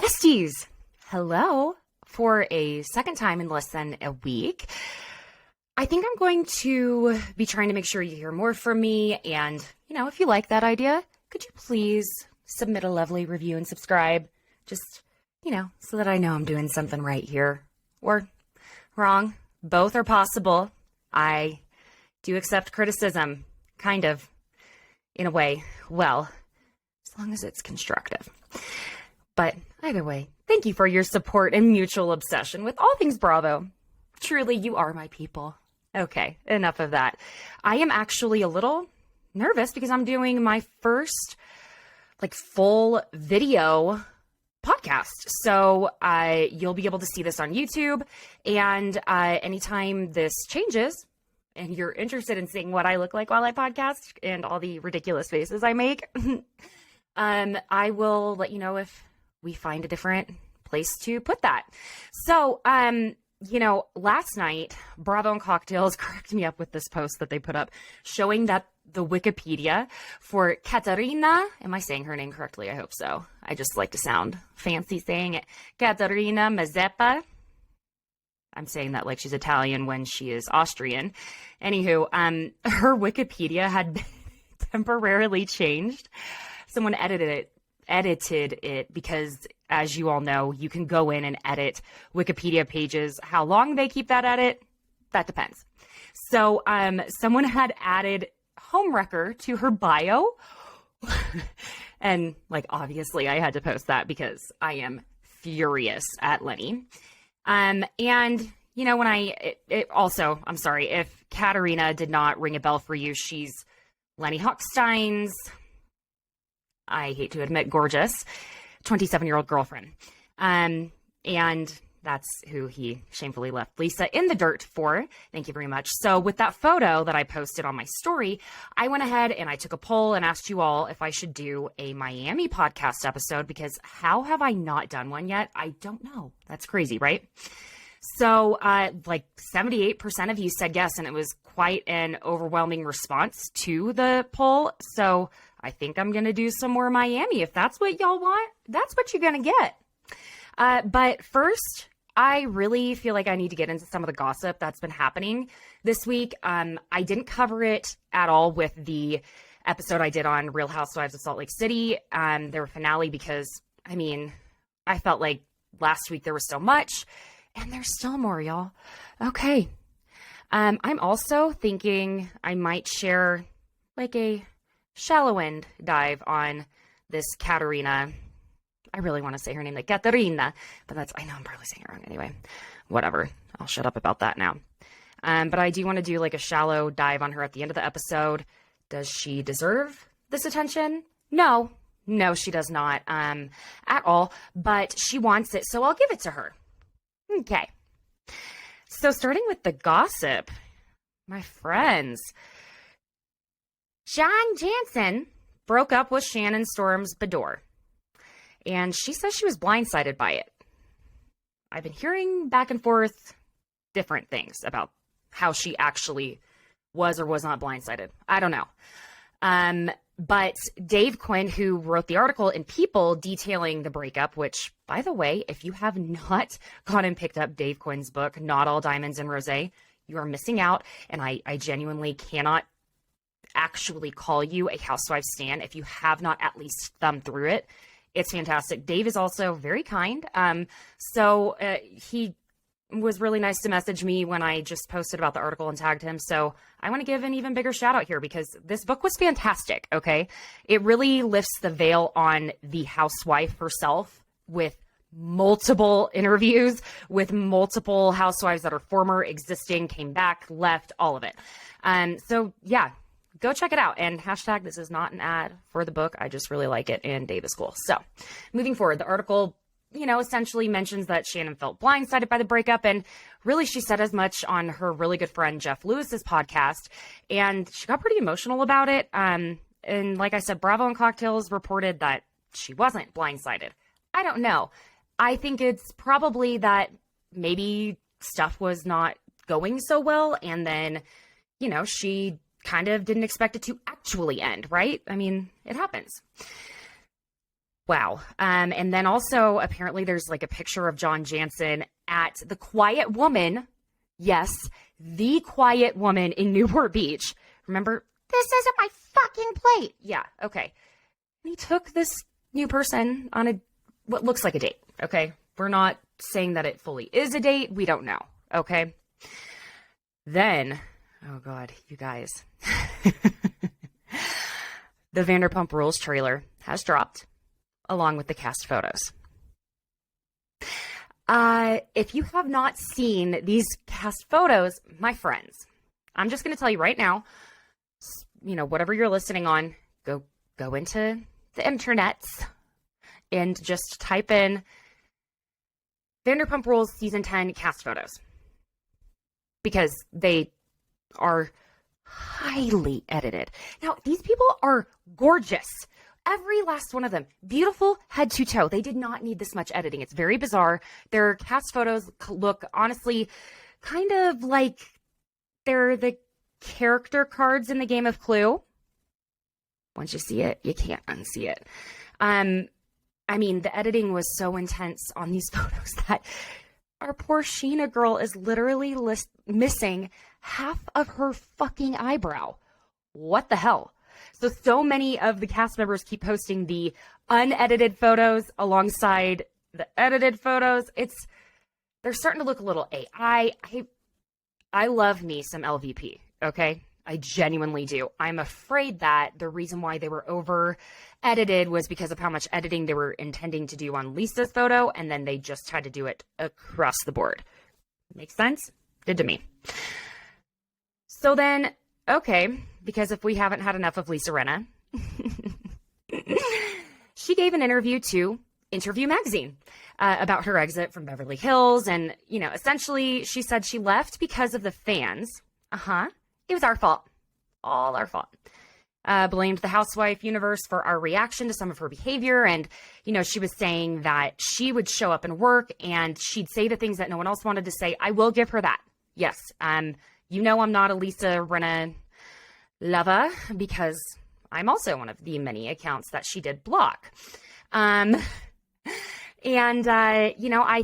Besties, hello. For a second time in less than a week, I think I'm going to be trying to make sure you hear more from me. And, if you like that idea, could you please submit a lovely review and subscribe? Just, so that I know I'm doing something right here. Or wrong. Both are possible. I do accept criticism, kind of, in a way. Well, as long as it's constructive. But either way, thank you for your support and mutual obsession with all things Bravo. Truly, you are my people. Okay, enough of that. I am actually a little nervous because I'm doing my first full video podcast. So you'll be able to see this on YouTube. And anytime this changes and you're interested in seeing what I look like while I podcast and all the ridiculous faces I make, I will let you know if we find a different place to put that. So, last night, Bravo and Cocktails cracked me up with this post that they put up showing that the Wikipedia for Katharina, am I saying her name correctly? I hope so. I just like to sound fancy saying it. Katharina Mazepa. I'm saying that like she's Italian when she is Austrian. Anywho, her Wikipedia had been temporarily changed. Someone edited it because, as you all know, you can go in and edit Wikipedia pages. How long they keep that edit, that depends. So someone had added homewrecker to her bio. And obviously I had to post that because I am furious at Lenny. I'm sorry, if Katharina did not ring a bell for you, she's Lenny Hochstein's, I hate to admit, gorgeous 27-year-old girlfriend. And that's who he shamefully left Lisa in the dirt for. Thank you very much. So with that photo that I posted on my story, I went ahead and I took a poll and asked you all if I should do a Miami podcast episode, because how have I not done one yet? I don't know. That's crazy, right? So 78% of you said yes, and it was quite an overwhelming response to the poll. So I think I'm going to do some more Miami. If that's what y'all want, that's what you're going to get. But first, I really feel like I need to get into some of the gossip that's been happening this week. I didn't cover it at all with the episode I did on Real Housewives of Salt Lake City, their finale, because, I felt like last week there was so much, and there's still more, y'all. Okay. I'm also thinking I might share a shallow end dive on this Katharina. I really want to say her name, Katharina, but I know I'm probably saying it wrong anyway. Whatever. I'll shut up about that now. But I do want to do a shallow dive on her at the end of the episode. Does she deserve this attention? No, she does not at all, but she wants it, so I'll give it to her. Okay. So starting with the gossip, my friends, John Jansen broke up with Shannon Storm's Bador, and she says she was blindsided by it. I've been hearing back and forth different things about how she actually was or was not blindsided. I don't know. But Dave Quinn, who wrote the article in People detailing the breakup, which, by the way, if you have not gone and picked up Dave Quinn's book, Not All Diamonds and Rosé, you are missing out. And I genuinely cannot actually call you a housewife stan if you have not at least thumbed through it. It's fantastic. Dave is also very kind. So he was really nice to message me when I just posted about the article and tagged him. So I want to give an even bigger shout out here because this book was fantastic. Okay. It really lifts the veil on the housewife herself with multiple interviews with multiple housewives that are former, existing, came back, left, all of it. So yeah, go check it out. And hashtag, this is not an ad for the book. I just really like it. And Dave is cool. So moving forward, the article, essentially mentions that Shannon felt blindsided by the breakup. And really, she said as much on her really good friend Jeff Lewis's podcast. And she got pretty emotional about it. And like I said, Bravo and Cocktails reported that she wasn't blindsided. I don't know. I think it's probably that maybe stuff was not going so well. And then, she kind of didn't expect it to actually end, right? It happens. Wow. And then also apparently there's like a picture of John Jansen at the Quiet Woman. Yes, the Quiet Woman in Newport Beach. Remember, this isn't my fucking plate. Yeah, okay. And he took this new person on what looks like a date, okay? We're not saying that it fully is a date. We don't know, okay? Then, oh God, you guys. The Vanderpump Rules trailer has dropped, along with the cast photos. If you have not seen these cast photos, my friends, I'm just going to tell you right now, whatever you're listening on, go into the internets and just type in Vanderpump Rules Season 10 cast photos. Because they are highly edited. Now, these people are gorgeous. Every last one of them, beautiful head to toe. They did not need this much editing. It's very bizarre. Their cast photos look, honestly, kind of like they're the character cards in the game of Clue. Once you see it, you can't unsee it. The editing was so intense on these photos that our poor Sheena girl is literally missing half of her fucking eyebrow. What the hell? So many of the cast members keep posting the unedited photos alongside the edited photos. They're starting to look a little AI. I love me some LVP, okay? I genuinely do. I'm afraid that the reason why they were over edited was because of how much editing they were intending to do on Lisa's photo, and then they just had to do it across the board. Makes sense? Good to me. So then, okay, because if we haven't had enough of Lisa Rinna, she gave an interview to Interview Magazine about her exit from Beverly Hills. And, essentially she said she left because of the fans. It was our fault. All our fault. Blamed the housewife universe for our reaction to some of her behavior. And, she was saying that she would show up and work and she'd say the things that no one else wanted to say. I will give her that. Yes. I'm not a Lisa Rinna lover because I'm also one of the many accounts that she did block. I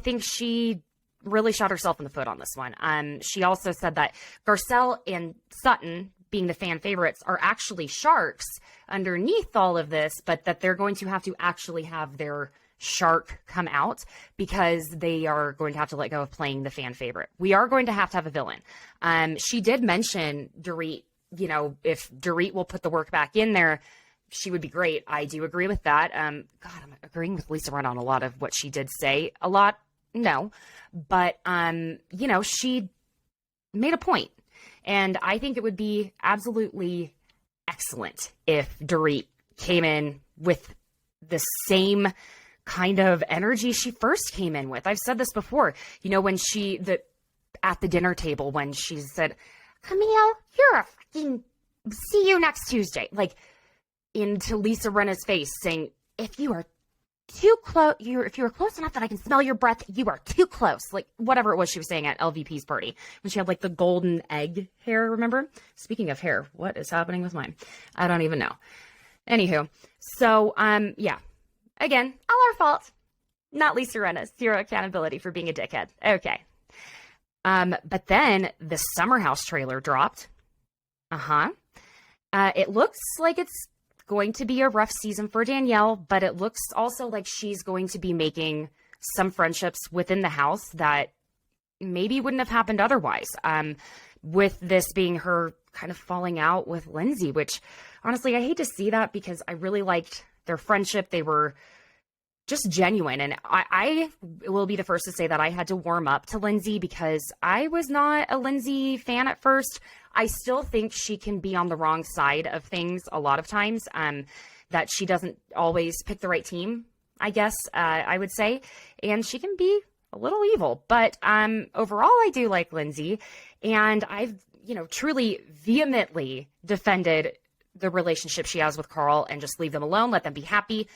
think she really shot herself in the foot on this one. She also said that Garcelle and Sutton, being the fan favorites, are actually sharks underneath all of this, but that they're going to have to actually have their shark come out because they are going to have to let go of playing the fan favorite. We are going to have a villain. She did mention Dorit, if Dorit will put the work back in there, she would be great. I do agree with that. I'm agreeing with Lisa Rinna on a lot of what she did say. A lot, no. But, she made a point. And I think it would be absolutely excellent if Dorit came in with the same kind of energy she first came in with. I've said this before, when at the dinner table, when she said, Camille, you're a fucking, see you next Tuesday. Like, into Lisa Rinna's face saying, if you are too close, if you are close enough that I can smell your breath, you are too close. Like, whatever it was she was saying at LVP's party when she had like the golden egg hair, remember? Speaking of hair, what is happening with mine? I don't even know. Anywho, so, yeah. Again, all our fault. Not Lisa Rinna. Zero accountability for being a dickhead. Okay. But then the Summer House trailer dropped. It looks like it's going to be a rough season for Danielle, but it looks also like she's going to be making some friendships within the house that maybe wouldn't have happened otherwise. With this being her kind of falling out with Lindsay, which honestly, I hate to see that because I really liked their friendship. They were just genuine. And I will be the first to say that I had to warm up to Lindsay because I was not a Lindsay fan at first. I still think she can be on the wrong side of things a lot of times, that she doesn't always pick the right team, I guess, I would say. And she can be a little evil. But overall, I do like Lindsay. And I've, truly vehemently defended the relationship she has with Carl and just leave them alone, let them be happy.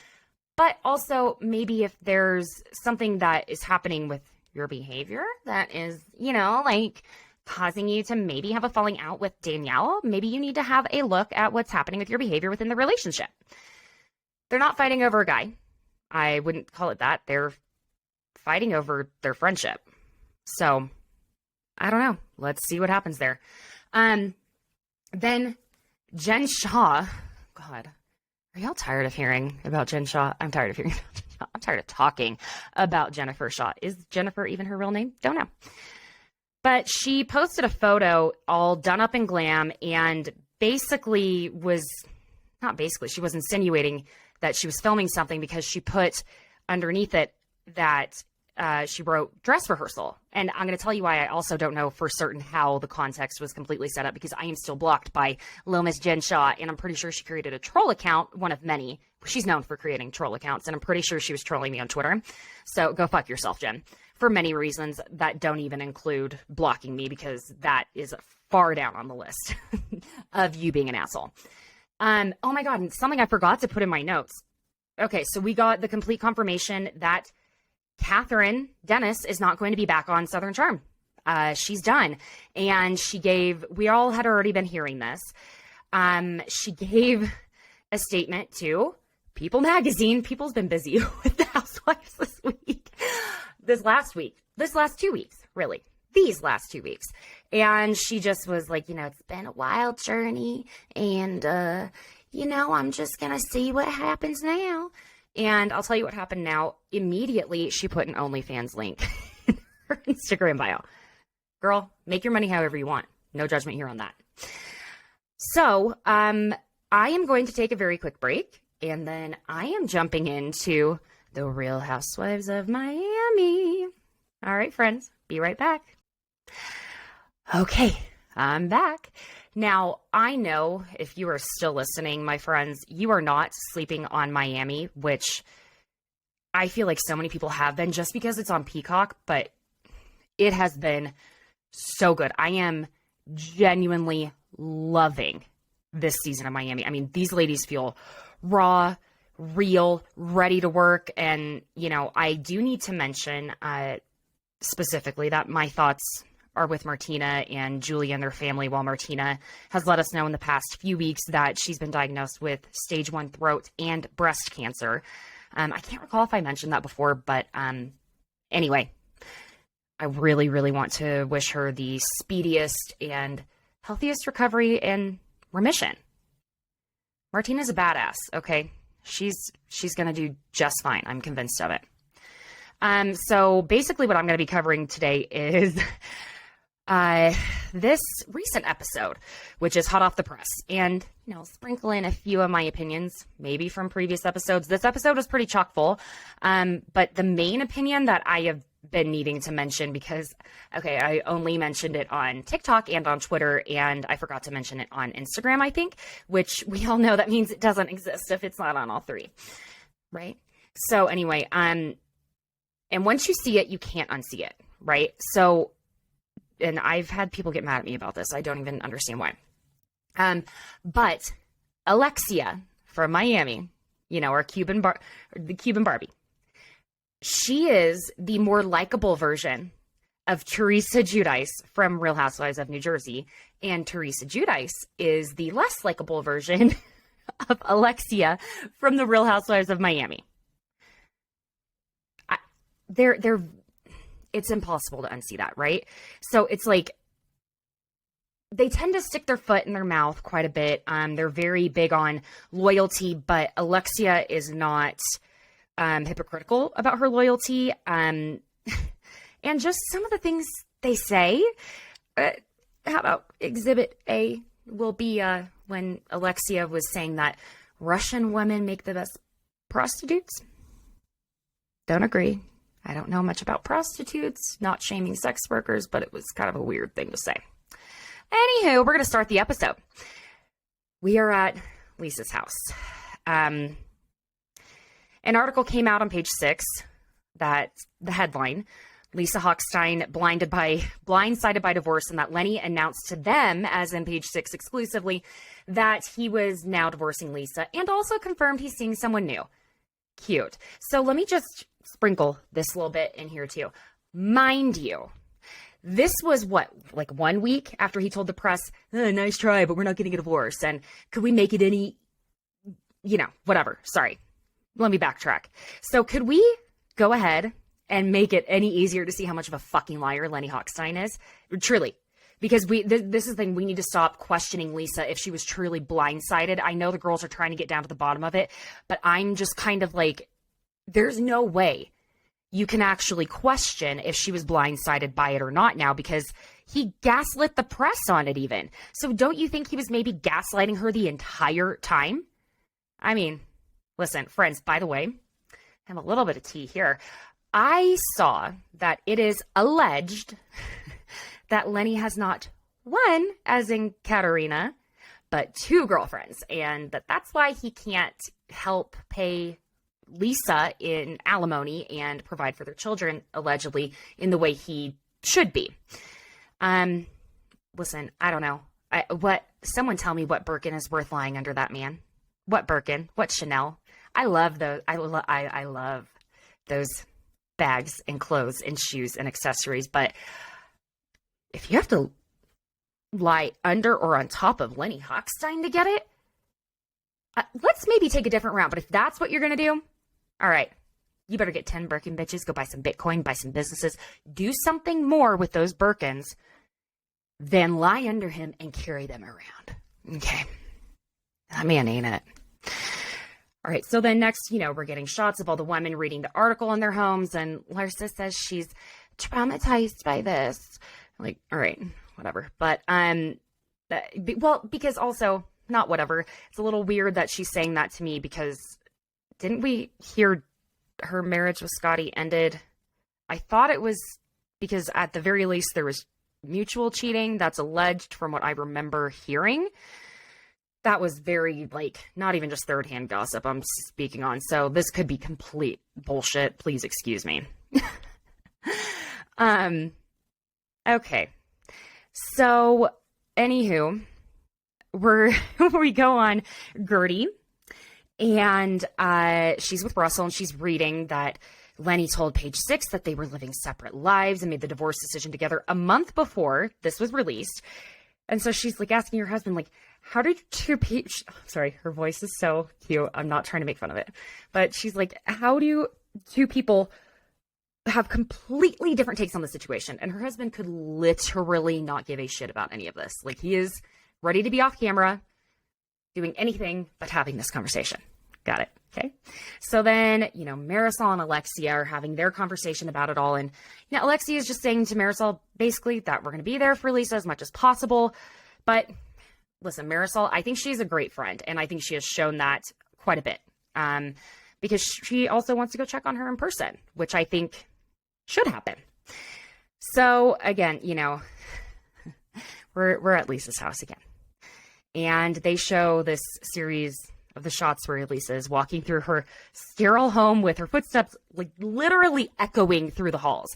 But also maybe if there's something that is happening with your behavior that is, like causing you to maybe have a falling out with Danielle, maybe you need to have a look at what's happening with your behavior within the relationship. They're not fighting over a guy. I wouldn't call it that. They're fighting over their friendship. So I don't know. Let's see what happens there. Then Jen Shah, God, are y'all tired of hearing about Jen Shah? I'm tired of hearing about Jen Shah. I'm tired of talking about Jennifer Shah. Is Jennifer even her real name? Don't know. But she posted a photo all done up in glam and basically she was insinuating that she was filming something because she put underneath it that she wrote dress rehearsal. And I'm going to tell you why I also don't know for certain how the context was completely set up, because I am still blocked by Lil Miss Jen Shah, and I'm pretty sure she created a troll account, one of many. She's known for creating troll accounts, and I'm pretty sure she was trolling me on Twitter. So go fuck yourself, Jen, for many reasons that don't even include blocking me, because that is far down on the list of you being an asshole. Oh my God, and something I forgot to put in my notes. Okay, so we got the complete confirmation that Catherine Dennis is not going to be back on Southern Charm. She's done. And we all had already been hearing this. She gave a statement to People Magazine. People's been busy with the Housewives this last 2 weeks, really. These last 2 weeks. And she just was like, it's been a wild journey. And, I'm just going to see what happens now. And I'll tell you what happened now. Immediately, she put an OnlyFans link in her Instagram bio. Girl, make your money however you want. No judgment here on that. So, I am going to take a very quick break, and then I am jumping into the Real Housewives of Miami. All right, friends, be right back. Okay, I'm back. Now, I know if you are still listening, my friends, you are not sleeping on Miami, which I feel like so many people have been just because it's on Peacock, but it has been so good. I am genuinely loving this season of Miami. I mean, these ladies feel raw, real, ready to work. And, I do need to mention specifically that my thoughts are with Martina and Julia and their family, while Martina has let us know in the past few weeks that she's been diagnosed with stage 1 throat and breast cancer. I can't recall if I mentioned that before, but anyway, I really, really want to wish her the speediest and healthiest recovery and remission. Martina's a badass, okay? She's going to do just fine. I'm convinced of it. So basically what I'm going to be covering today is this recent episode, which is hot off the press, and, sprinkle in a few of my opinions, maybe from previous episodes. This episode was pretty chock full. But the main opinion that I have been needing to mention, because, I only mentioned it on TikTok and on Twitter, and I forgot to mention it on Instagram, I think, which we all know that means it doesn't exist if it's not on all three, right? So anyway, and once you see it, you can't unsee it, right? So, and I've had people get mad at me about this. I don't even understand why. But Alexia from Miami, our the Cuban Barbie, she is the more likable version of Teresa Giudice from Real Housewives of New Jersey. And Teresa Giudice is the less likable version of Alexia from the Real Housewives of Miami. It's impossible to unsee that, right? So it's like they tend to stick their foot in their mouth quite a bit. They're very big on loyalty, but Alexia is not hypocritical about her loyalty. And just some of the things they say. How about Exhibit A will be when Alexia was saying that Russian women make the best prostitutes? Don't agree. I don't know much about prostitutes, not shaming sex workers, but it was kind of a weird thing to say. Anywho, we're going to start the episode. We are at Lisa's house. An article came out on page 6 that the headline, Lisa Hochstein blindsided by divorce, and that Lenny announced to them, as in page 6 exclusively, that he was now divorcing Lisa, and also confirmed he's seeing someone new. Cute. So let me just sprinkle this little bit in here too. Mind you, this was like 1 week after he told the press, nice try, but we're not getting a divorce. And could we make it any, whatever. Sorry. let me backtrack. So could we go ahead and make it any easier to see how much of a fucking liar Lenny Hochstein is? Truly. Because this is the thing, we need to stop questioning Lisa if she was truly blindsided. I know the girls are trying to get down to the bottom of it, but I'm just kind of like, there's no way you can actually question if she was blindsided by it or not now, because he gaslit the press on it even. So don't you think he was maybe gaslighting her the entire time? I mean, listen, friends, by the way, I have a little bit of tea here. I saw that it is alleged that Lenny has not one, as in Katharina, but two girlfriends, and that's why he can't help pay Lisa in alimony and provide for their children, allegedly, in the way he should be. Listen, I don't know. Someone tell me what Birkin is worth lying under that man. What Birkin? What Chanel? I love those. I love those bags and clothes and shoes and accessories, but if you have to lie under or on top of Lenny Hochstein to get it, let's maybe take a different route. But if that's what you're going to do, all right, you better get 10 Birkin, bitches. Go buy some Bitcoin, buy some businesses. Do something more with those Birkins than lie under him and carry them around. Okay. That man ain't it. All right, so then next, we're getting shots of all the women reading the article in their homes, and Larsa says she's traumatized by this. Like, all right, whatever. But, because also, not whatever. It's a little weird that she's saying that to me, because didn't we hear her marriage with Scotty ended? I thought it was because at the very least there was mutual cheating. That's alleged from what I remember hearing. That was very, not even just third-hand gossip I'm speaking on. So this could be complete bullshit. Please excuse me. Okay. So, anywho, we go on Gertie, and she's with Russell, and she's reading that Lenny told Page Six that they were living separate lives and made the divorce decision together a month before this was released. And so she's asking her husband, how did two people, sorry, her voice is so cute. I'm not trying to make fun of it, but she's like, how do two people have completely different takes on the situation? And her husband could literally not give a shit about any of this. He is ready to be off camera, doing anything but having this conversation. Got it. Okay. So then, Marisol and Alexia are having their conversation about it all. And, Alexia is just saying to Marisol, basically, that we're going to be there for Lisa as much as possible. But listen, Marisol, I think she's a great friend. And I think she has shown that quite a bit. Because she also wants to go check on her in person, which I think should happen. So again, we're at Lisa's house again. And they show this series of the shots where Lisa is walking through her sterile home with her footsteps literally echoing through the halls.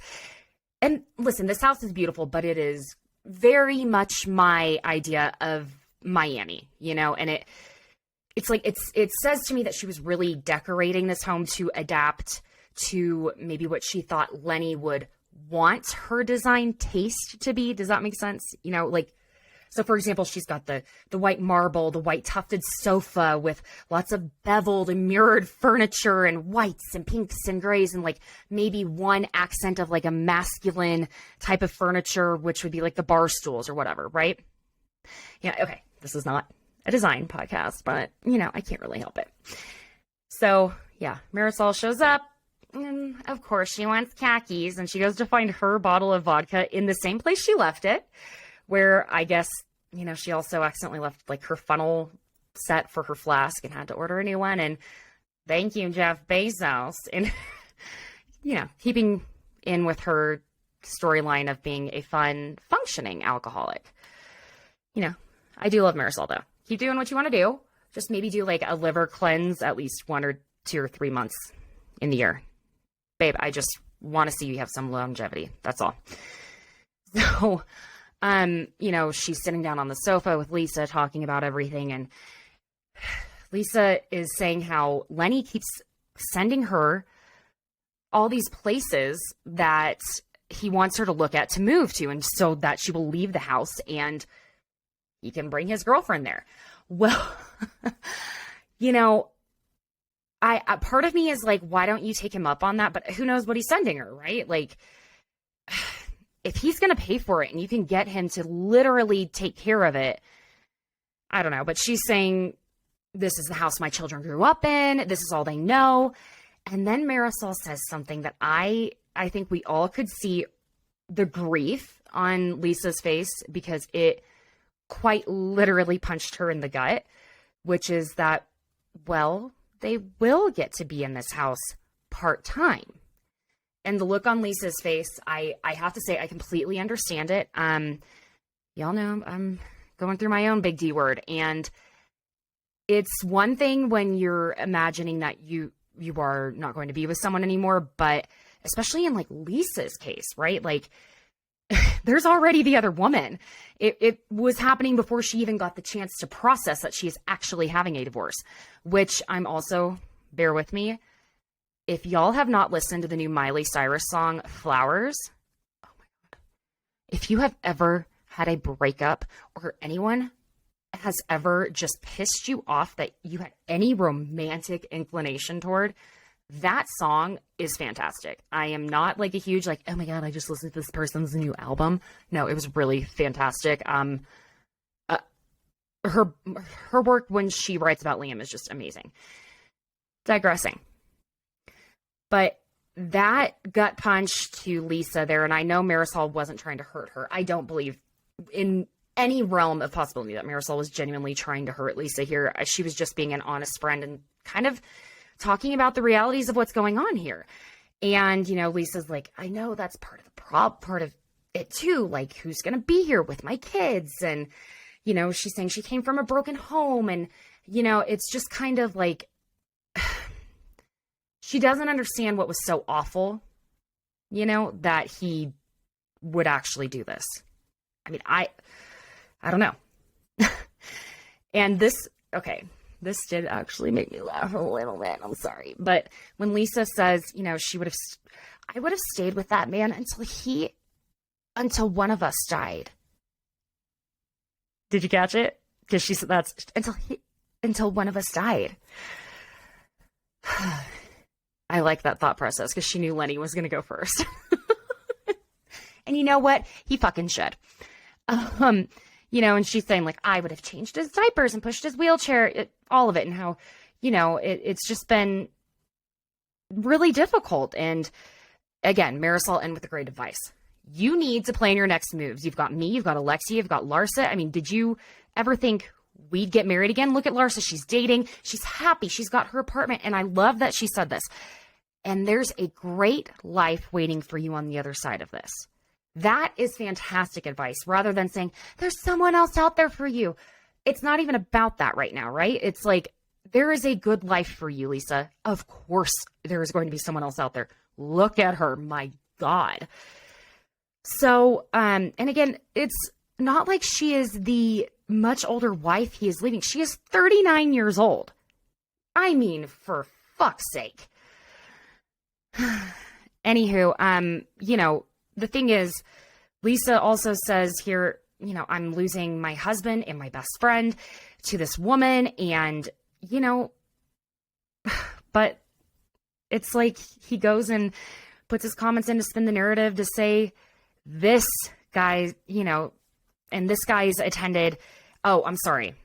And listen, this house is beautiful, but it is very much my idea of Miami, and it says to me that she was really decorating this home to adapt to maybe what she thought Lenny would want her design taste to be. Does that make sense? So for example, she's got the white marble, the white tufted sofa with lots of beveled and mirrored furniture and whites and pinks and grays and maybe one accent of a masculine type of furniture, which would be the bar stools or whatever, right? Yeah, okay. This is not a design podcast, but I can't really help it. So yeah, Marisol shows up. And of course she wants khakis, and she goes to find her bottle of vodka in the same place she left it, where I guess, she also accidentally left her funnel set for her flask and had to order a new one. And thank you, Jeff Bezos. And, keeping in with her storyline of being a fun, functioning alcoholic. I do love Marisol, though. Keep doing what you want to do. Just maybe do a liver cleanse at least 1 or 2 or 3 months in the year. Babe, I just want to see you have some longevity. That's all. So, she's sitting down on the sofa with Lisa talking about everything. And Lisa is saying how Lenny keeps sending her all these places that he wants her to look at to move to. And so that she will leave the house and he can bring his girlfriend there. Well, part of me is like, why don't you take him up on that? But who knows what he's sending her, right? Like, if he's going to pay for it and you can get him to literally take care of it, I don't know. But she's saying, this is the house my children grew up in. This is all they know. And then Marisol says something that I think we all could see the grief on Lisa's face, because it quite literally punched her in the gut, which is that, well, they will get to be in this house part-time. And the look on Lisa's face, I have to say, I completely understand it. Y'all know I'm going through my own big D word. And it's one thing when you're imagining that you are not going to be with someone anymore, but especially in like Lisa's case, right? Like, there's already the other woman. It was happening before she even got the chance to process that she is actually having a divorce, which I'm also, bear with me, if y'all have not listened to the new Miley Cyrus song, Flowers, oh my God. If you have ever had a breakup or anyone has ever just pissed you off that you had any romantic inclination toward, that song is fantastic. I am not like a huge, like, oh my God, I just listened to this person's new album. No, it was really fantastic. Her work when she writes about Liam is just amazing. Digressing. But that gut punch to Lisa there, and I know Marisol wasn't trying to hurt her. I don't believe in any realm of possibility that Marisol was genuinely trying to hurt Lisa here. She was just being an honest friend and kind of talking about the realities of what's going on here. And, you know, Lisa's like, I know that's part of the part of it too. Like, who's going to be here with my kids? And, you know, she's saying she came from a broken home. And, you know, it's just kind of like, she doesn't understand what was so awful, you know, that he would actually do this. I mean, I don't know. And this did actually make me laugh a little bit. I'm sorry. But when Lisa says, you know, I would have stayed with that man until one of us died. Did you catch it? Because she said that's until one of us died. I like that thought process because she knew Lenny was going to go first. And you know what? He fucking should. You know, and she's saying, like, I would have changed his diapers and pushed his wheelchair, all of it, and how, you know, it's just been really difficult. And again, Marisol ended with a great advice. You need to plan your next moves. You've got me, you've got Alexia, you've got Larsa. I mean, did you ever think we'd get married again? Look at Larsa. She's dating. She's happy. She's got her apartment. And I love that she said this. And there's a great life waiting for you on the other side of this. That is fantastic advice, rather than saying, there's someone else out there for you. It's not even about that right now, right? It's like, there is a good life for you, Lisa. Of course, there is going to be someone else out there. Look at her. My God. So, and again, it's not like she is the much older wife he is leaving. She is 39 years old. I mean, for fuck's sake. Anywho, you know, the thing is, Lisa also says here, you know, I'm losing my husband and my best friend to this woman. And, you know, but it's like he goes and puts his comments in to spin the narrative to say this guy, you know, and this guy's attended. Oh, I'm sorry.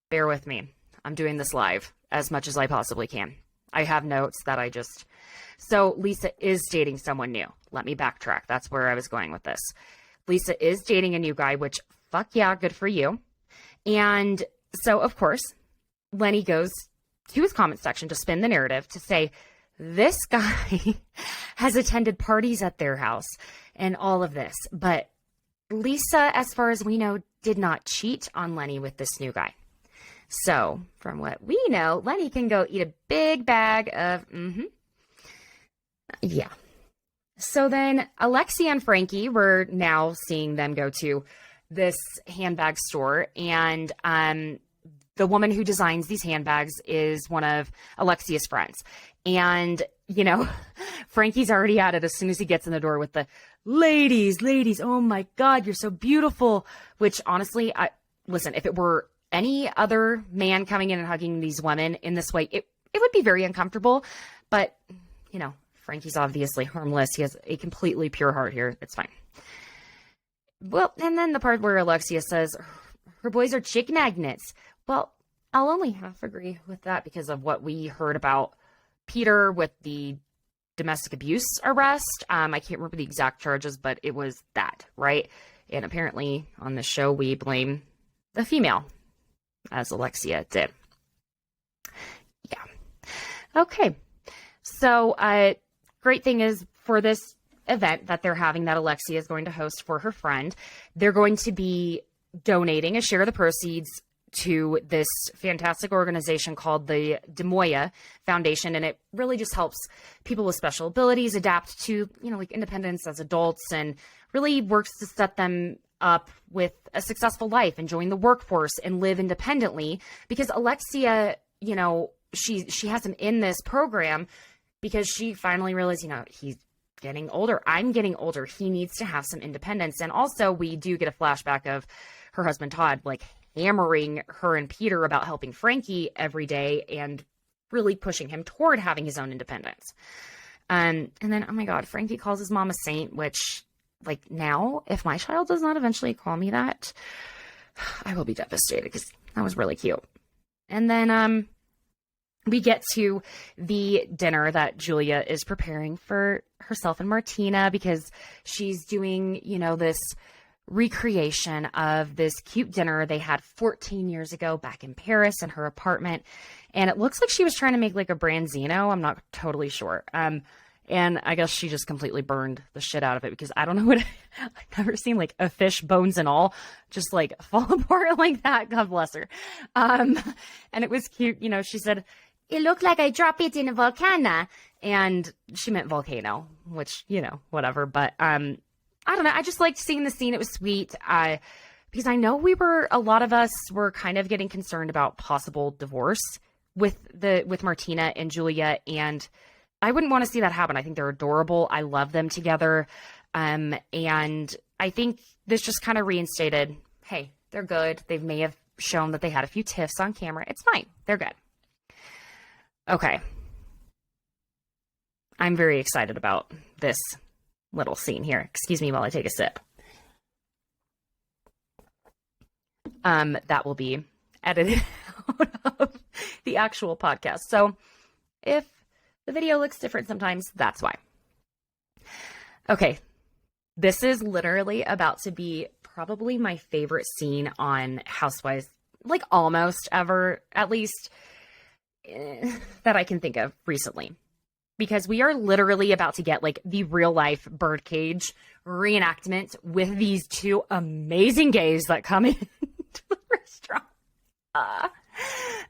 Bear with me. I'm doing this live as much as I possibly can. I have notes that So Lisa is dating someone new. Let me backtrack. That's where I was going with this. Lisa is dating a new guy, which, fuck yeah, good for you. And so, of course, Lenny goes to his comment section to spin the narrative to say, this guy has attended parties at their house and all of this. But Lisa, as far as we know, did not cheat on Lenny with this new guy. So, from what we know, Lenny can go eat a big bag of, yeah. So then Alexia and Frankie, we're now seeing them go to this handbag store. And the woman who designs these handbags is one of Alexia's friends. And, you know, Frankie's already at it as soon as he gets in the door with the ladies, oh my God, you're so beautiful. Which honestly, listen, if it were any other man coming in and hugging these women in this way, it it would be very uncomfortable, but, you know, Frankie's obviously harmless. He has a completely pure heart here. It's fine. Well, and then the part where Alexia says her boys are chick magnets. Well, I'll only half agree with that because of what we heard about Peter with the domestic abuse arrest. I can't remember the exact charges, but it was that, right? And apparently on this show, we blame the female, as Alexia did. Yeah. Okay. So, great thing is for this event that they're having that Alexia is going to host for her friend, they're going to be donating a share of the proceeds to this fantastic organization called the Demoya Foundation. And it really just helps people with special abilities adapt to, you know, like independence as adults, and really works to set them up with a successful life and join the workforce and live independently. Because Alexia, you know, she has him in this program because she finally realized, you know, he's getting older. I'm getting older. He needs to have some independence. And also we do get a flashback of her husband, Todd, like hammering her and Peter about helping Frankie every day and really pushing him toward having his own independence. And then, oh my God, Frankie calls his mom a saint, which, like, now, if my child does not eventually call me that, I will be devastated because that was really cute. And then, we get to the dinner that Julia is preparing for herself and Martina because she's doing, you know, this recreation of this cute dinner they had 14 years ago back in Paris in her apartment. And it looks like she was trying to make like a branzino. I'm not totally sure. And I guess she just completely burned the shit out of it because I don't know what I've never seen like a fish, bones and all, just like fall apart like that. God bless her. And it was cute. You know, she said, "It looked like I dropped it in a volcano." And she meant volcano, which, you know, whatever. But I don't know. I just liked seeing the scene. It was sweet. Because I know a lot of us were kind of getting concerned about possible divorce with Martina and Julia. And I wouldn't want to see that happen. I think they're adorable. I love them together. And I think this just kind of reinstated, hey, they're good. They may have shown that they had a few tiffs on camera. It's fine. They're good. Okay. I'm very excited about this little scene here. Excuse me while I take a sip. That will be edited out of the actual podcast. So if the video looks different sometimes, that's why. Okay. This is literally about to be probably my favorite scene on Housewives, like almost ever, at least that I can think of recently. Because we are literally about to get like the real life birdcage reenactment with these two amazing gays that come into the restaurant.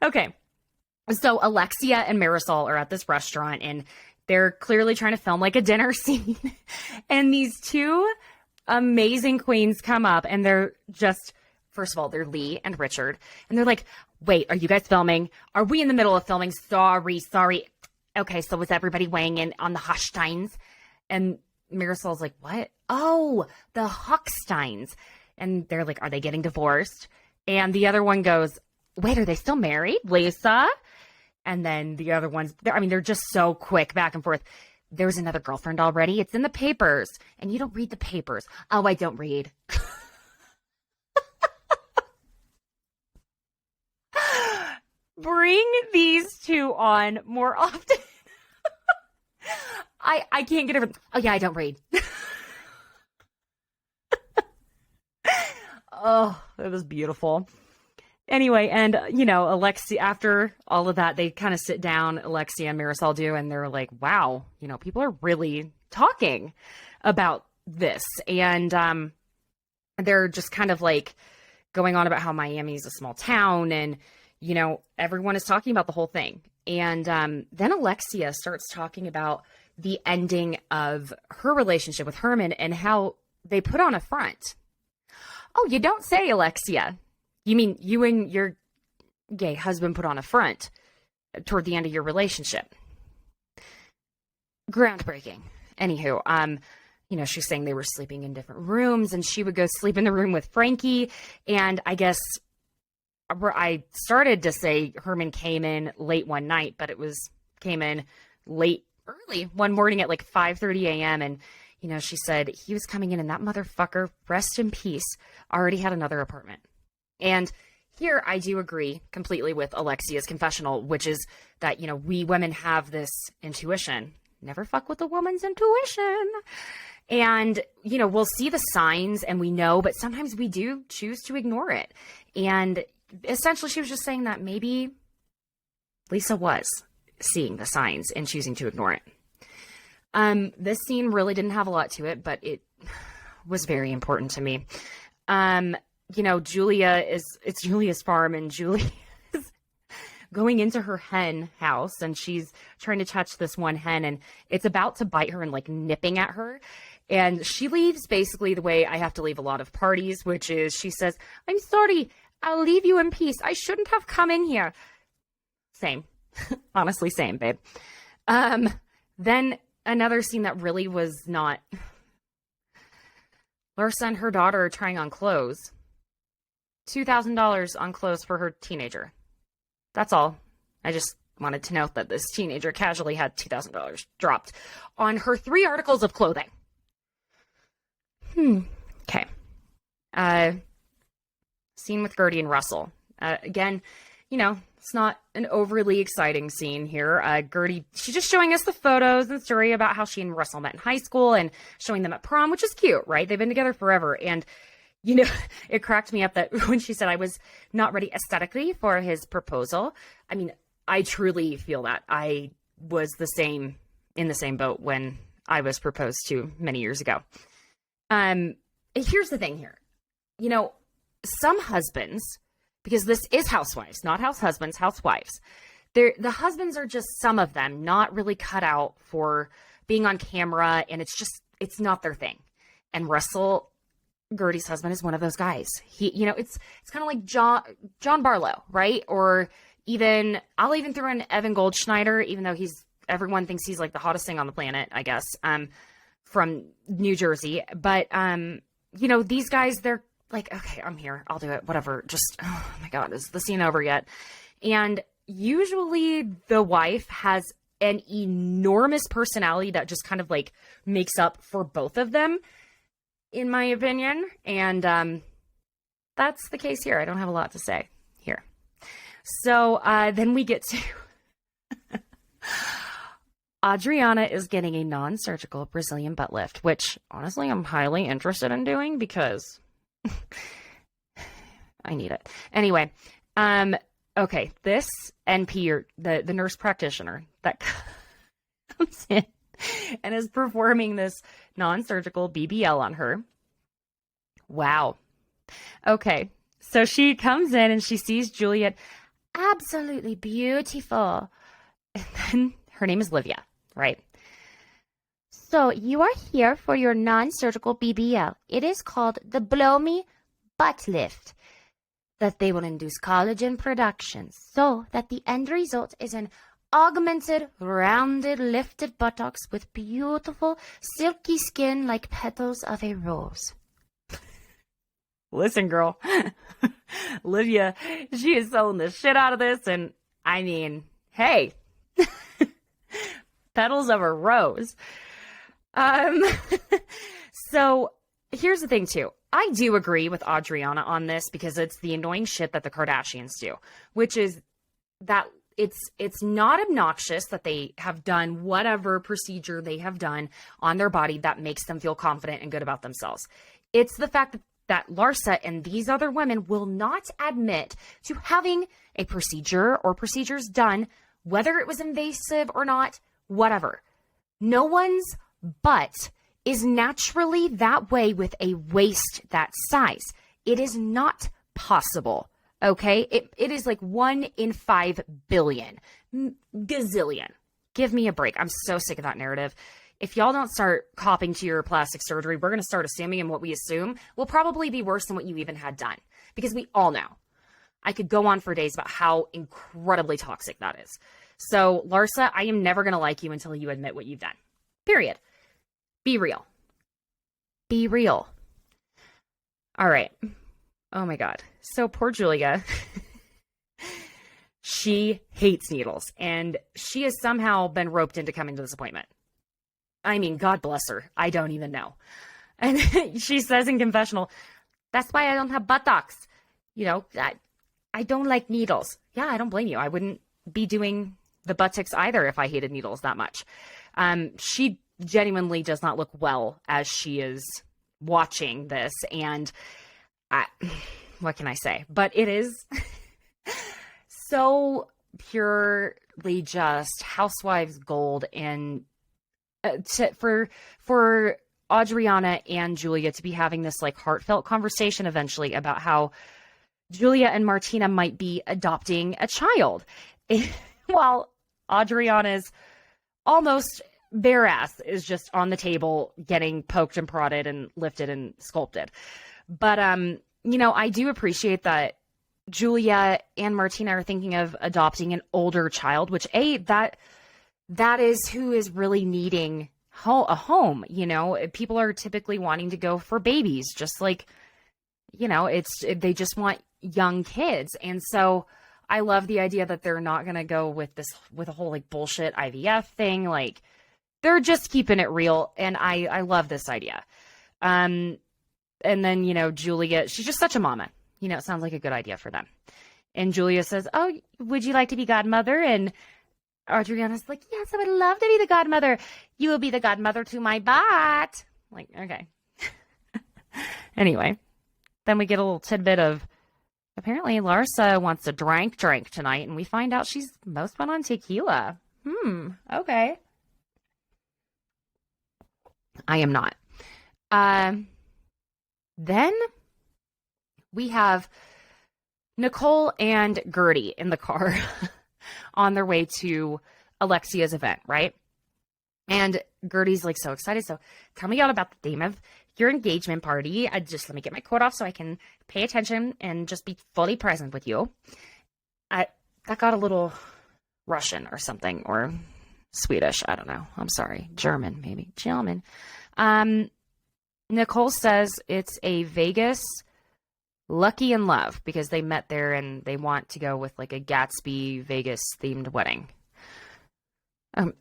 Okay. So Alexia and Marisol are at this restaurant and they're clearly trying to film like a dinner scene. And these two amazing queens come up and they're just, first of all, they're Lee and Richard. And they're like, "Wait, are you guys filming? Are we in the middle of filming? Sorry. Okay, so was everybody weighing in on the Hochsteins?" And Marisol's like, "What? Oh, the Hochsteins." And they're like, "Are they getting divorced?" And the other one goes, "Wait, are they still married, Lisa?" And then the other ones, they're just so quick back and forth. "There's another girlfriend already. It's in the papers." "And you don't read the papers." "Oh, I don't read." Bring these two on more often. I can't get over. "Oh yeah, I don't read." Oh, it was beautiful. Anyway, and you know, Alexia, after all of that, they kind of sit down, Alexia and Marisol do, and they're like, "Wow, you know, people are really talking about this." And they're just kind of like going on about how Miami is a small town and, you know, everyone is talking about the whole thing. And then Alexia starts talking about the ending of her relationship with Herman and how they put on a front. "Oh, you don't say, Alexia. You mean you and your gay husband put on a front toward the end of your relationship?" Groundbreaking. Anywho, you know, she's saying they were sleeping in different rooms and she would go sleep in the room with Frankie. And I guess I started to say Herman came in late one night, but came in early one morning at like 5:30 a.m. And, she said he was coming in and that motherfucker, rest in peace, already had another apartment. And here I do agree completely with Alexia's confessional, which is that, we women have this intuition. Never fuck with a woman's intuition. And, we'll see the signs and we know, but sometimes we do choose to ignore it. And essentially she was just saying that maybe Lisa was seeing the signs and choosing to ignore it. This scene really didn't have a lot to it, but it was very important to me. It's Julia's farm and Julie is going into her hen house and she's trying to touch this one hen and it's about to bite her and like nipping at her. And she leaves basically the way I have to leave a lot of parties, which is she says, "I'm sorry, I'll leave you in peace. I shouldn't have come in here." Same. Honestly, same, babe. Then another scene that really was not. Larsa and her daughter are trying on clothes. $2,000 on clothes for her teenager. That's all. I just wanted to note that this teenager casually had $2,000 dropped on her 3 articles of clothing. Okay. Scene with Gertie and Russell. Again, it's not an overly exciting scene here. Gertie, she's just showing us the photos and story about how she and Russell met in high school and showing them at prom, which is cute, right? They've been together forever. And, it cracked me up that when she said I was not ready aesthetically for his proposal. I mean, I truly feel that. I was in the same boat when I was proposed to many years ago. Here's the thing here. Some husbands, because this is housewives, not house husbands, housewives. The husbands are just, some of them, not really cut out for being on camera, and it's not their thing. And Russell, Gertie's husband, is one of those guys. He, it's kind of like John Barlow, right? Or I'll even throw in Evan Goldschneider, even though everyone thinks he's like the hottest thing on the planet, I guess, from New Jersey. But, these guys, they're like, okay, I'm here. I'll do it. Whatever. Just, oh my God, is the scene over yet? And usually the wife has an enormous personality that just kind of like makes up for both of them, in my opinion. And that's the case here. I don't have a lot to say here. So then we get to Adriana is getting a non-surgical Brazilian butt lift, which honestly I'm highly interested in doing because I need it. Anyway, okay, this NP, or the nurse practitioner that comes in and is performing this non-surgical BBL on her. Wow. Okay, so she comes in and she sees Juliet, absolutely beautiful. And then her name is Livia, right? So you are here for your non-surgical BBL. It is called the Blow Me Butt Lift. That they will induce collagen production so that the end result is an augmented, rounded, lifted buttocks with beautiful, silky skin like petals of a rose. Listen, girl. Livia, she is selling the shit out of this. And I mean, hey, petals of a rose. So here's the thing too. I do agree with Adriana on this because it's the annoying shit that the Kardashians do, which is that it's not obnoxious that they have done whatever procedure they have done on their body that makes them feel confident and good about themselves. It's the fact that Larsa and these other women will not admit to having a procedure or procedures done, whether it was invasive or not, whatever. No one's butt is naturally that way with a waist that size. It is not possible, okay? It is like 1 in 5 billion. Gazillion. Give me a break. I'm so sick of that narrative. If y'all don't start copping to your plastic surgery, we're going to start assuming, and what we assume will probably be worse than what you even had done. Because we all know. I could go on for days about how incredibly toxic that is. So, Larsa, I am never going to like you until you admit what you've done. Period. Be real. Be real. All right. Oh my God. So poor Julia. She hates needles, and she has somehow been roped into coming to this appointment. I mean, God bless her. I don't even know. And she says in confessional, that's why I don't have buttocks. I don't like needles. Yeah, I don't blame you. I wouldn't be doing the buttocks either if I hated needles that much. She genuinely does not look well as she is watching this. And what can I say? But it is so purely just housewives gold. And for Adriana and Julia to be having this like heartfelt conversation eventually about how Julia and Martina might be adopting a child. While Adriana's almost bare ass is just on the table getting poked and prodded and lifted and sculpted. But, I do appreciate that Julia and Martina are thinking of adopting an older child, which that is who is really needing a home. People are typically wanting to go for babies, just like, they just want young kids. And so I love the idea that they're not going to go with a whole like bullshit IVF thing. Like they're just keeping it real. And I love this idea. And then, Julia, she's just such a mama, it sounds like a good idea for them. And Julia says, oh, would you like to be godmother? And Adriana's like, yes, I would love to be the godmother. You will be the godmother to my butt. Like, okay. Anyway, then we get a little tidbit of apparently Larsa wants a drink tonight, and we find out she's most fun on tequila. Okay. I am not. Then we have Nicole and Gertie in the car on their way to Alexia's event, right? And Gertie's like so excited. So tell me all about the theme of your engagement party. Let me get my coat off so I can pay attention and just be fully present with you. That got a little Russian or something, or Swedish. I don't know. I'm sorry. German, maybe. German. Nicole says it's a Vegas lucky in love because they met there and they want to go with like a Gatsby Vegas themed wedding. I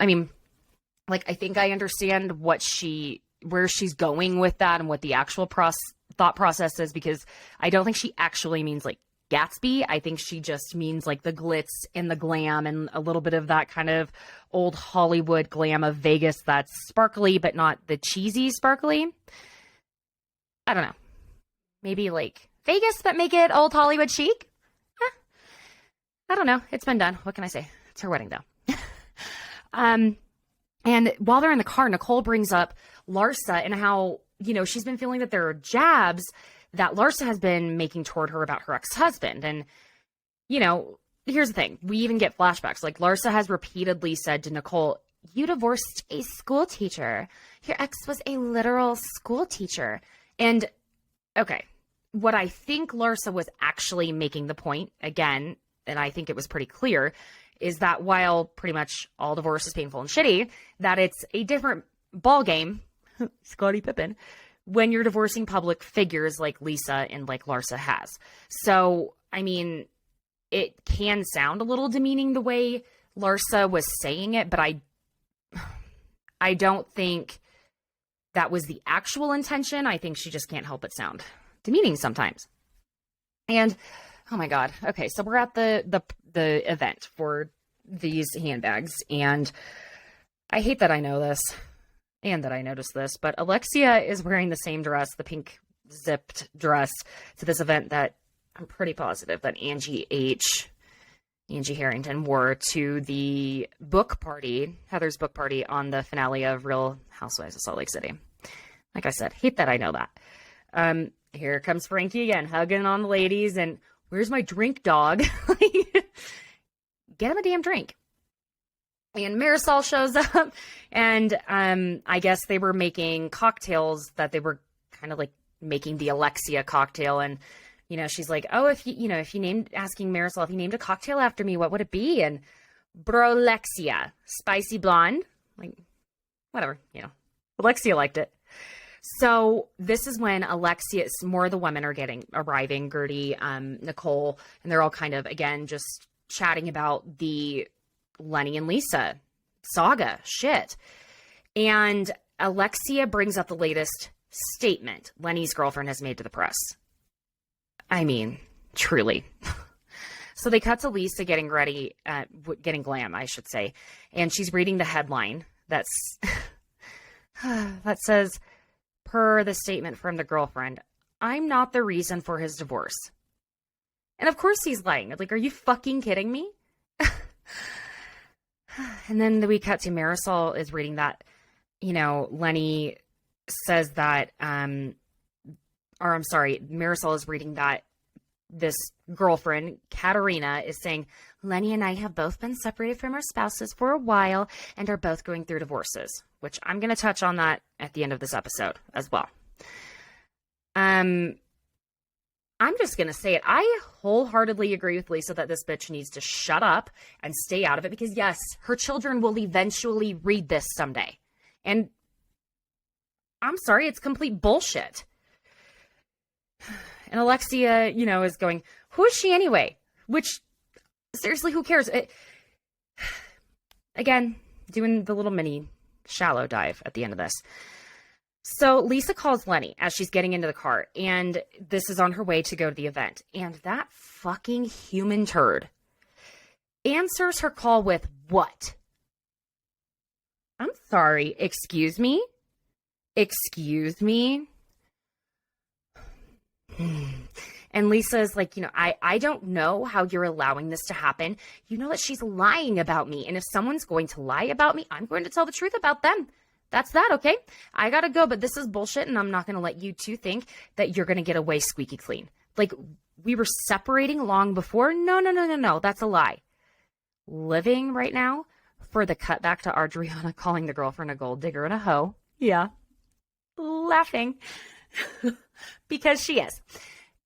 think I understand where she's going with that and what the actual thought process is, because I don't think she actually means like Gatsby. I think she just means like the glitz and the glam and a little bit of that kind of old Hollywood glam of Vegas that's sparkly, but not the cheesy sparkly. I don't know. Maybe like Vegas, but make it old Hollywood chic? I don't know. It's been done. What can I say? It's her wedding though. And while they're in the car, Nicole brings up Larsa and how, she's been feeling that there are jabs that Larsa has been making toward her about her ex-husband. And, here's the thing. We even get flashbacks. Like Larsa has repeatedly said to Nicole, you divorced a school teacher. Your ex was a literal school teacher. And, okay, what I think Larsa was actually making the point, again, and I think it was pretty clear, is that while pretty much all divorce is painful and shitty, that it's a different ball game, Scottie Pippen, when you're divorcing public figures like Lisa and like Larsa has. So, it can sound a little demeaning the way Larsa was saying it, but I don't think that was the actual intention. I think she just can't help but sound demeaning sometimes. And oh my God. Okay, so we're at the event for these handbags, and I hate that I know this and that I noticed this, but Alexia is wearing the same dress, the pink zipped dress, to this event that I'm pretty positive that Angie Harrington wore to the book party, Heather's book party on the finale of Real Housewives of Salt Lake City. Like I said, hate that I know that. Here comes Frankie again, hugging on the ladies, and where's my drink, dog? Get him a damn drink. And Marisol shows up, and I guess they were making cocktails that they were kind of like making the Alexia cocktail, and she's like, oh, if you named, asking Marisol if you named a cocktail after me, what would it be? And Brolexia, spicy blonde, like whatever, Alexia liked it. So this is when more of the women are arriving, Gertie, Nicole, and they're all kind of, again, just chatting about the Lenny and Lisa saga shit. And Alexia brings up the latest statement Lenny's girlfriend has made to the press. I mean, truly. So they cut to Lisa getting ready, getting glam, I should say. And she's reading the headline that says, per the statement from the girlfriend, I'm not the reason for his divorce. And of course he's lying. Like, are you fucking kidding me? And then we cut to Marisol is reading that, Lenny says that, Marisol is reading that this girlfriend, Katharina, is saying, Lenny and I have both been separated from our spouses for a while and are both going through divorces, which I'm going to touch on that at the end of this episode as well. I'm just going to say it. I wholeheartedly agree with Lisa that this bitch needs to shut up and stay out of it because, yes, her children will eventually read this someday. And I'm sorry, it's complete bullshit. And Alexia, is going, who is she anyway? Which, seriously, who cares? Again, doing the little mini shallow dive at the end of this. So Lisa calls Lenny as she's getting into the car, and this is on her way to go to the event. And that fucking human turd answers her call with what? I'm sorry, excuse me? Excuse me? And Lisa is like, I don't know how you're allowing this to happen. You know that she's lying about me. And if someone's going to lie about me, I'm going to tell the truth about them. That's that, okay? I gotta go, but this is bullshit, and I'm not gonna let you two think that you're gonna get away squeaky clean. Like, we were separating long before. No. That's a lie. Living right now for the cutback to Adriana calling the girlfriend a gold digger and a hoe. Yeah. Laughing. Because she is.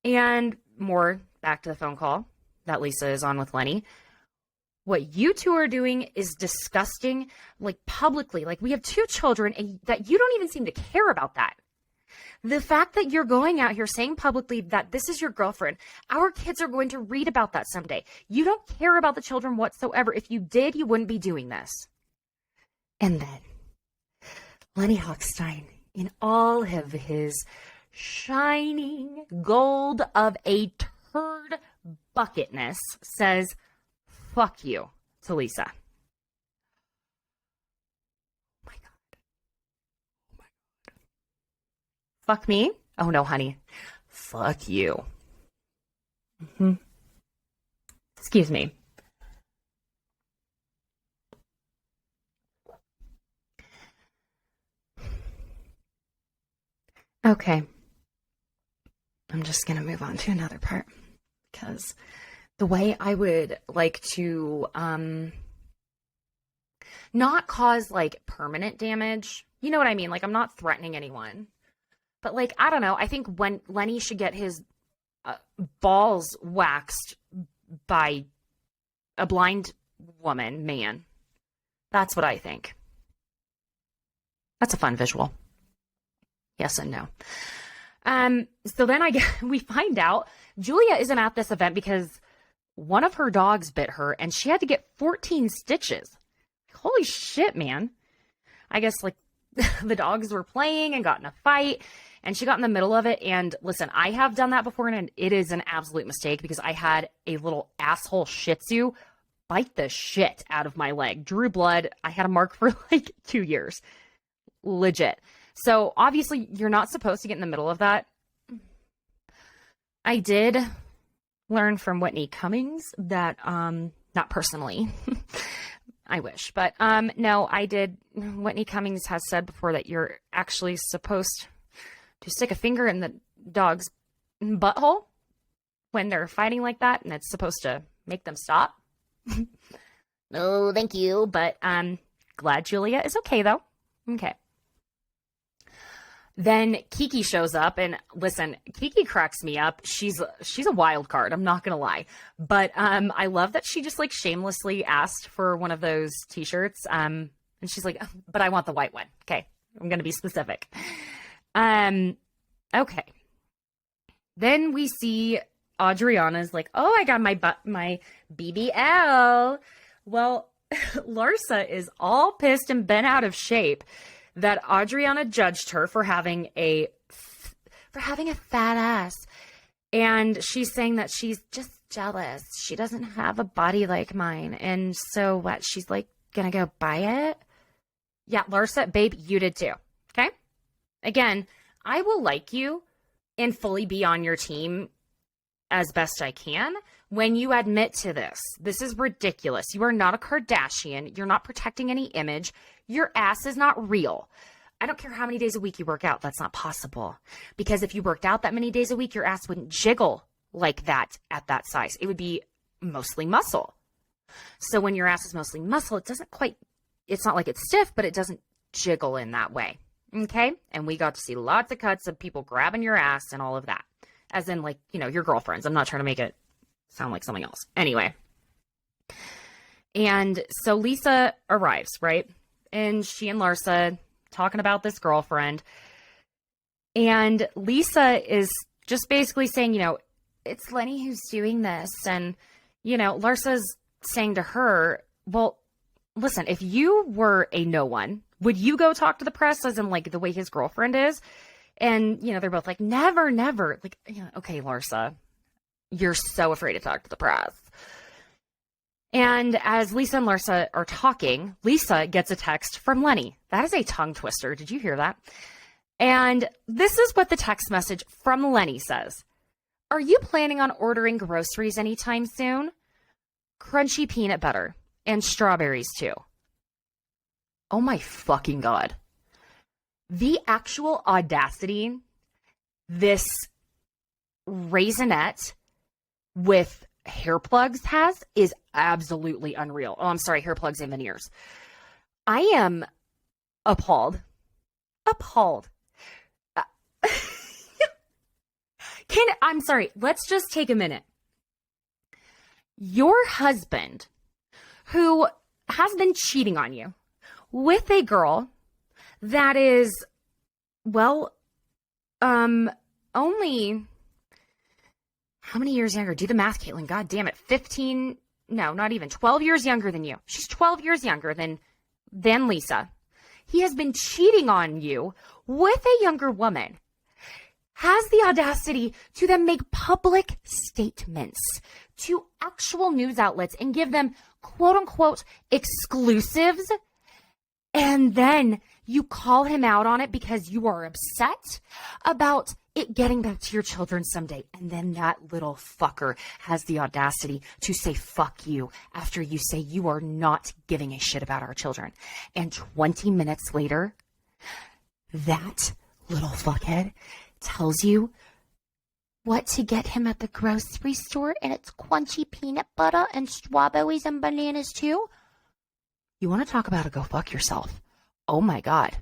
And more back to the phone call that Lisa is on with Lenny. What you two are doing is disgusting, like publicly. Like, we have two children and that you don't even seem to care about that. The fact that you're going out here saying publicly that this is your girlfriend, our kids are going to read about that someday. You don't care about the children whatsoever. If you did, you wouldn't be doing this. And then Lenny Hochstein, in all of his shining gold of a turd bucketness, says, fuck you to Lisa. Oh my God. Oh my God. Fuck me? Oh no, honey. Fuck you. Mm-hmm. Excuse me. Okay. I'm just going to move on to another part because the way I would like to not cause like permanent damage, you know what I mean? Like, I'm not threatening anyone, but like, I don't know. I think when Lenny should get his balls waxed by a blind man. That's what I think. That's a fun visual. Yes and no. So then we find out Julia isn't at this event because one of her dogs bit her and she had to get 14 stitches. Holy shit, man. I guess like the dogs were playing and got in a fight and she got in the middle of it. And listen, I have done that before and it is an absolute mistake because I had a little asshole Shih Tzu bite the shit out of my leg. Drew blood. I had a mark for like 2 years. Legit. So obviously you're not supposed to get in the middle of that. I did learn from Whitney Cummings that, not personally, I wish, but no, I did. Whitney Cummings has said before that you're actually supposed to stick a finger in the dog's butthole when they're fighting like that, and it's supposed to make them stop. No, thank you, but glad Julia is okay though. Okay. Then Kiki shows up, and listen, Kiki cracks me up. She's a wild card. I'm not gonna lie, but I love that she just like shamelessly asked for one of those T-shirts. And she's like, "But I want the white one." Okay, I'm gonna be specific. Okay. Then we see Adriana's like, oh, I got my BBL. Well, Larsa is all pissed and bent out of shape that Adriana judged her for having a fat ass. And she's saying that she's just jealous. She doesn't have a body like mine. And so what? She's like, gonna go buy it? Yeah, Larsa, babe, you did too. Okay? Again, I will like you and fully be on your team as best I can when you admit to this. This is ridiculous. You are not a Kardashian. You're not protecting any image. Your ass is not real. I don't care how many days a week you work out. That's not possible. Because if you worked out that many days a week, your ass wouldn't jiggle like that at that size. It would be mostly muscle. So when your ass is mostly muscle, it's not like it's stiff, but it doesn't jiggle in that way. Okay? And we got to see lots of cuts of people grabbing your ass and all of that. As in, like, your girlfriends. I'm not trying to make it sound like something else. Anyway. And so Lisa arrives, right? And she and Larsa talking about this girlfriend. And Lisa is just basically saying, it's Lenny who's doing this. And, Larsa's saying to her, well, listen, if you were a no one, would you go talk to the press as in like the way his girlfriend is? And, they're both like, never, never. Like, okay, Larsa, you're so afraid to talk to the press. And as Lisa and Larsa are talking, Lisa gets a text from Lenny. That is a tongue twister. Did you hear that? And this is what the text message from Lenny says. Are you planning on ordering groceries anytime soon? Crunchy peanut butter and strawberries too. Oh my fucking God. The actual audacity this raisinette with hair plugs has is absolutely unreal. Oh, I'm sorry, hair plugs and veneers. I am appalled. Appalled. I'm sorry, let's just take a minute. Your husband, who has been cheating on you with a girl that is, well, only, how many years younger? Do the math, Caitlin. God damn it. 15, no, not even, 12 years younger than you. She's 12 years younger than Lisa. He has been cheating on you with a younger woman. Has the audacity to then make public statements to actual news outlets and give them quote unquote exclusives. And then you call him out on it because you are upset about it getting back to your children someday. And then that little fucker has the audacity to say, fuck you, after you say you are not giving a shit about our children. And 20 minutes later, that little fuckhead tells you what to get him at the grocery store, and it's crunchy peanut butter and strawberries and bananas too. You want to talk about a go fuck yourself? Oh my God.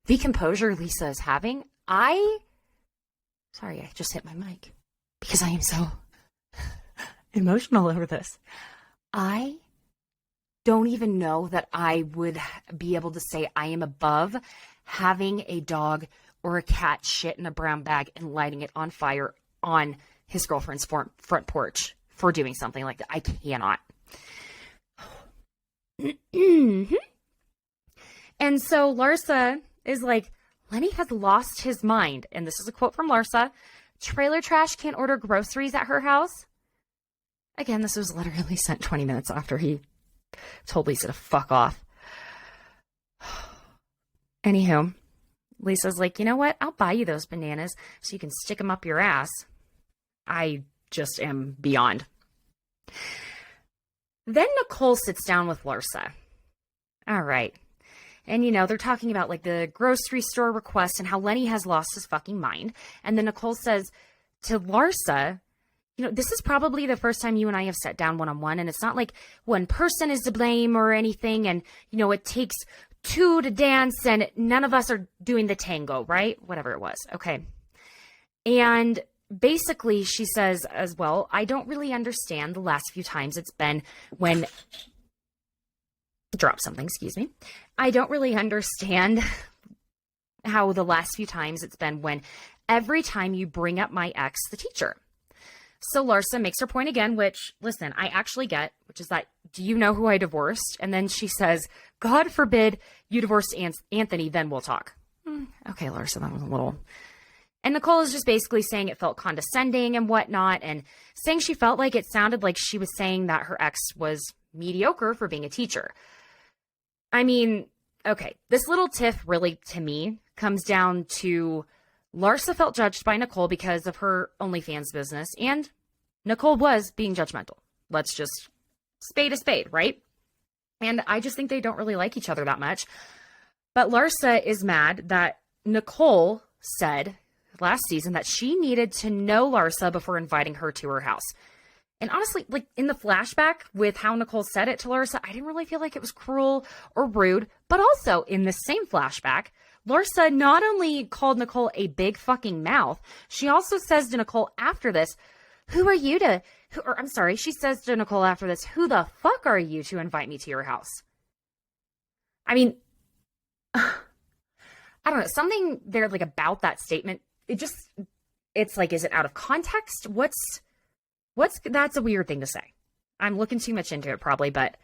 The composure Lisa is having, sorry, I just hit my mic because I am so emotional over this. I don't even know that I would be able to say I am above having a dog or a cat shit in a brown bag and lighting it on fire on his girlfriend's front porch for doing something like that. I cannot. And so Larsa is like, Lenny has lost his mind. And this is a quote from Larsa. Trailer trash can't order groceries at her house. Again, this was literally sent 20 minutes after he told Lisa to fuck off. Anywho, Lisa's like, you know what? I'll buy you those bananas so you can stick them up your ass. I just am beyond. Then Nicole sits down with Larsa. All right. And, they're talking about like the grocery store request and how Lenny has lost his fucking mind. And then Nicole says to Larsa, this is probably the first time you and I have sat down one-on-one. And it's not like one person is to blame or anything. And, it takes two to dance and none of us are doing the tango, right? Whatever it was. Okay. And basically she says as well, I don't really understand the last few times it's been when drop something, excuse me. I don't really understand how the last few times it's been when every time you bring up my ex, the teacher. So Larsa makes her point again, which, listen, I actually get, which is that, do you know who I divorced? And then she says, God forbid you divorced Anthony, then we'll talk. Okay, Larsa, that was a little... And Nicole is just basically saying it felt condescending and whatnot, and saying she felt like it sounded like she was saying that her ex was mediocre for being a teacher. I mean, okay, this little tiff really, to me, comes down to Larsa felt judged by Nicole because of her OnlyFans business, and Nicole was being judgmental. Let's just spade a spade, right? And I just think they don't really like each other that much. But Larsa is mad that Nicole said last season that she needed to know Larsa before inviting her to her house. And honestly, like in the flashback with how Nicole said it to Larsa, I didn't really feel like it was cruel or rude. But also in the same flashback, Larsa not only called Nicole a big fucking mouth, she also says to Nicole after this, she says to Nicole after this, who the fuck are you to invite me to your house? I mean, I don't know, something there like about that statement, it's like, is it out of context? That's a weird thing to say. I'm looking too much into it probably, but,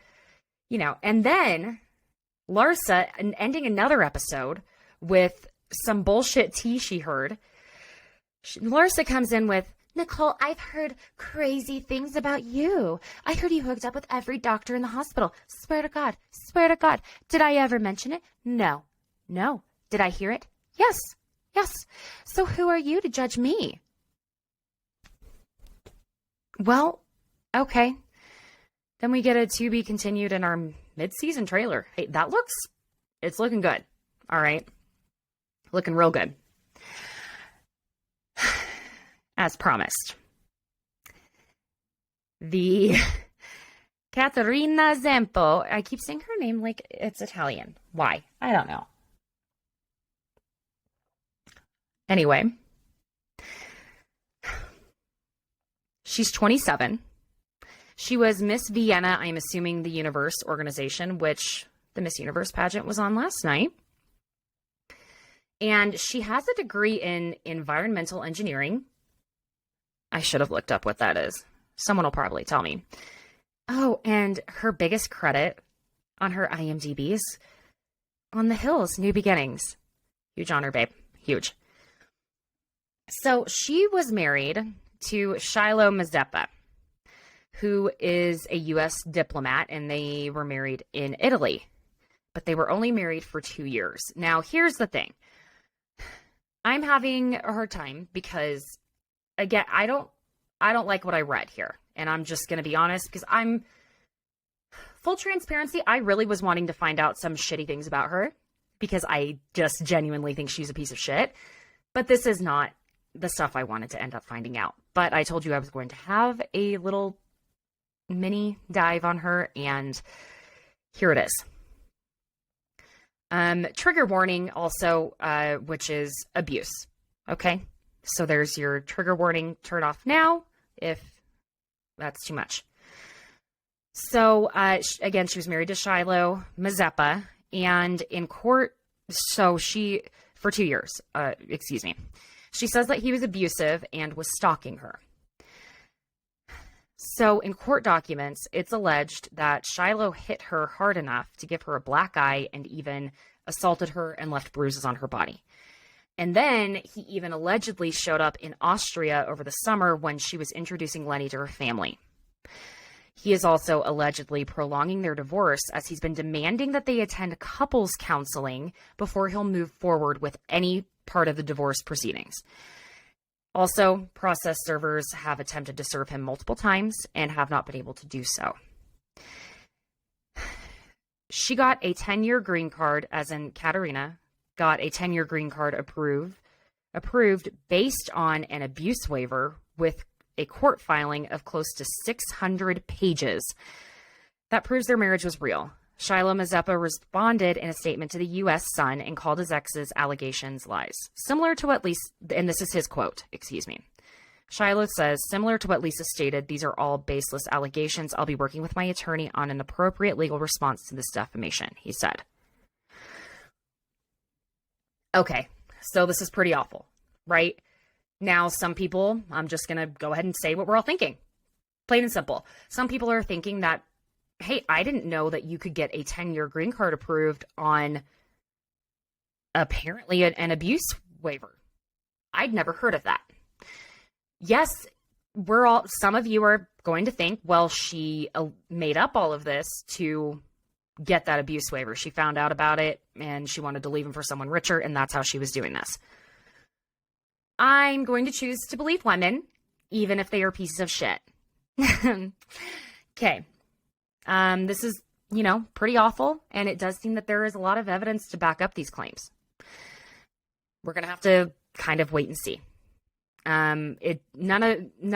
you know, and then Larsa ending another episode with some bullshit tea she heard. Larsa comes in with, Nicole, I've heard crazy things about you. I heard you hooked up with every doctor in the hospital. Swear to God. Swear to God. Did I ever mention it? No. No. Did I hear it? Yes. Yes. So who are you to judge me? Well, okay. Then we get a to be continued in our mid-season trailer. Hey, it's looking good. All right. Looking real good. As promised. The Katharina Mazepa, I keep saying her name like it's Italian. Why? I don't know. Anyway, she's 27. She was Miss Vienna, I'm assuming the Universe organization, which the Miss Universe pageant was on last night. And she has a degree in environmental engineering. I should have looked up what that is. Someone will probably tell me. Oh, and her biggest credit on her IMDb is On the Hills, New Beginnings. Huge honor, babe. Huge. So she was married to Shiloh Mazepa, who is a U.S. diplomat, and they were married in Italy. But they were only married for 2 years. Now, here's the thing. I'm having a hard time because, again, I don't like what I read here. And I'm just going to be honest because full transparency, I really was wanting to find out some shitty things about her because I just genuinely think she's a piece of shit. But this is not the stuff I wanted to end up finding out. But I told you I was going to have a little mini dive on her, and here it is. Trigger warning also, which is abuse. Okay. So there's your trigger warning. Turn off now if that's too much. So, again, she was married to Shiloh Mazepa, and in court, for 2 years, she says that he was abusive and was stalking her. So in court documents, it's alleged that Shiloh hit her hard enough to give her a black eye and even assaulted her and left bruises on her body. And then he even allegedly showed up in Austria over the summer when she was introducing Lenny to her family. He is also allegedly prolonging their divorce as he's been demanding that they attend couples counseling before he'll move forward with any part of the divorce proceedings. Also, process servers have attempted to serve him multiple times and have not been able to do so. She got a 10-year green card, as in Katharina got a 10-year green card approved based on an abuse waiver with a court filing of close to 600 pages. That proves their marriage was real. Shiloh Mazepa responded in a statement to the U.S. Sun and called his ex's allegations lies. Similar to what Lisa, and this is his quote, Shiloh says, similar to what Lisa stated, these are all baseless allegations. I'll be working with my attorney on an appropriate legal response to this defamation, he said. Okay, so this is pretty awful, right? Now, some people, I'm just going to go ahead and say what we're all thinking. Plain and simple. Some people are thinking that, hey, I didn't know that you could get a 10-year green card approved on apparently an abuse waiver. I'd never heard of that. Yes, some of you are going to think, well, she made up all of this to get that abuse waiver. She found out about it and she wanted to leave him for someone richer, and that's how she was doing this. I'm going to choose to believe women, even if they are pieces of shit. Okay. This is, pretty awful, and it does seem that there is a lot of evidence to back up these claims. We're going to have to kind of wait and see. None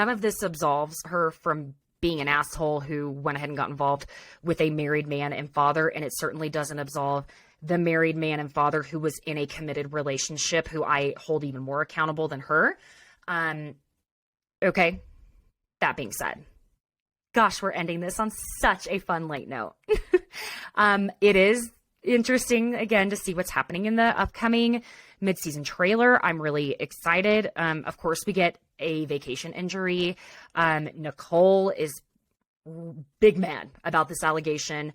of this absolves her from being an asshole who went ahead and got involved with a married man and father, and it certainly doesn't absolve the married man and father who was in a committed relationship, who I hold even more accountable than her. Okay. That being said, gosh, we're ending this on such a fun late note. It is interesting, again, to see what's happening in the upcoming mid-season trailer. I'm really excited. Of course, we get a vacation injury. Nicole is big mad about this allegation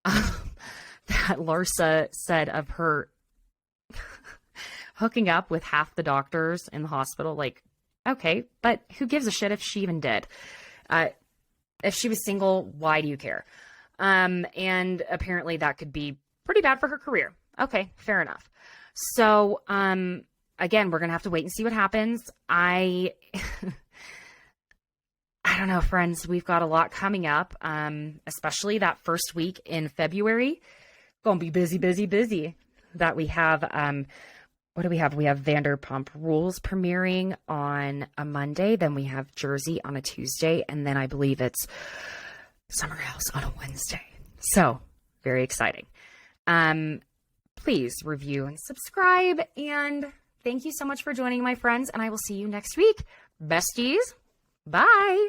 that Larsa said of her hooking up with half the doctors in the hospital. Like, okay, but who gives a shit if she even did? If she was single, why do you care? And apparently that could be pretty bad for her career. Okay, fair enough. So, again, we're going to have to wait and see what happens. I don't know, friends. We've got a lot coming up, especially that first week in February. Going to be busy. That we have, what do we have? We have Vanderpump Rules premiering on a Monday. Then we have Jersey on a Tuesday. And then I believe it's Summer House on a Wednesday. So, very exciting. Please review and subscribe. And thank you so much for joining, my friends. And I will see you next week. Besties, bye.